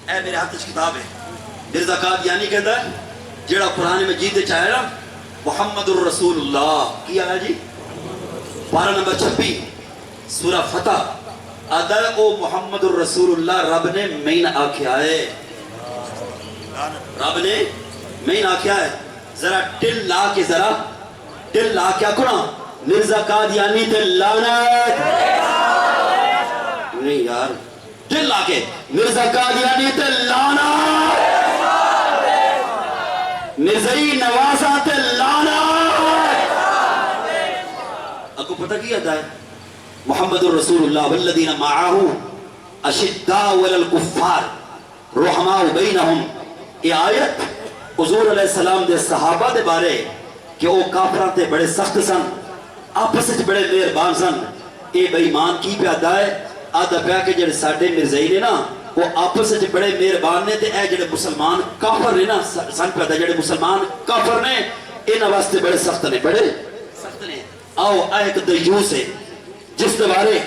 اے میرے ہاتھ کتاب ہے، مرزا قادیانی کہتا ہے جیڑا قرآن مجید چاہے نا محمد الرسول اللہ کی آیا جی پارہ نمبر 26 سورہ فتح آدھا ہے او محمد الرسول اللہ رب نے مین آکھیا ہے، رب نے مین آکھیا ہے. ذرا ٹل لا کے ذرا ٹل لا کیا کنا مرزا قادیانی تے لعنت نہیں یار ٹل لا کے مرزا قادیانی تے لعنت مرزائی نوازہ تے لعنت. آپ کو پتہ کیا ہے محمد الرسول اللہ والذین معاہ اشداء علی الکفار رحماء بینہم. یہ آیت حضور علیہ السلام دے صحابہ دے بارے کہ وہ کافراں تے بڑے سخت سن آپس وچ بڑے مہربان سن. اے بے ایمان کی پہ آدھا ہے آدھا پیا کہ جڑے ساڈے مرزائی نے نا وہ آپس وچ بڑے مہربان نے تے اے جڑے مسلمان کافر نے نا سن پہ آدھا جڑے مسلمان کافر نے انہاں واسطے بڑے سخت نے بڑے سخت نے. آؤ ایک دیوس ہے جس کے بارے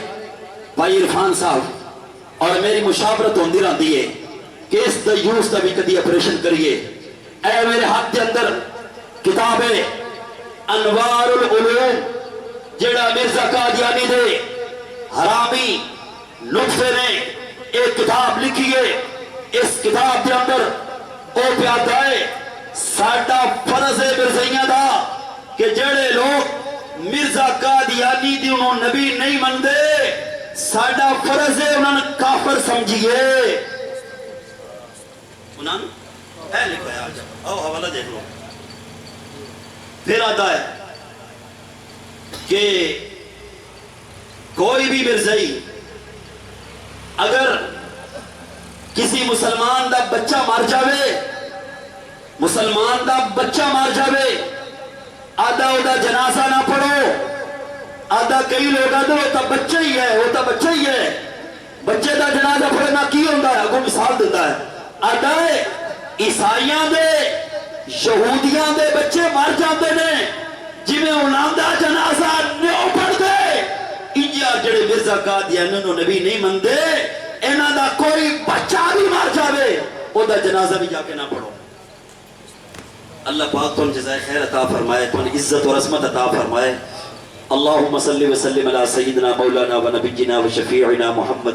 بھائی عرفان صاحب اور میری مشاورت ہوندی رہندی ہے کہ اس دیوس کا بھی کدی آپریشن کریے. اے میرے ہاتھ کے اندر کتاب ہے انوار العلوم جیڑا مرزا قادیانی دے حرامی نطفے نے ایک کتاب لکھی ہے. اس کتاب کے اندر او پیادا ہے ساڈا فرض ہے مرزائیاں دا کہ جڑے لوگ مرزا قادیانی دی انہوں نبی نہیں مندے ساڈا فرض ہے انہوں نے کافر سمجھیے. انہوں نے اے لکھا ہے آج آؤ حوالہ دیکھ لو. پھر آتا ہے کہ کوئی بھی مرزائی اگر کسی مسلمان دا بچہ مار جاوے مسلمان دا بچہ مار جاوے آدھا او دا جنازہ نہ پڑھو. آدھا کئی لوگ آدھا وہ تا بچہ ہی ہے وہ تا بچہ ہی ہے بچے دا جنازہ پڑھنا کی ہوندہ ہے اگو مثال دیتا ہے. آدھا ہے عیسائیاں دے یہودیاں دے بچے مار جاتے نے جنہیں انہاں دا جنازہ نہیں پڑھ دے انجا جڑے مرزا قادیانی انہوں نبی نہیں مندے انہاں دا کوئی بچہ بھی مار جاوے او دا جنازہ بھی جا کے نہ پڑھو. اللہ پاک تم جزائے خیر عطا فرمائے تم عزت اور عظمت عطا فرمائے. اللہم صلی وسلم علی سیدنا مولانا و نبینا و شفیعنا محمد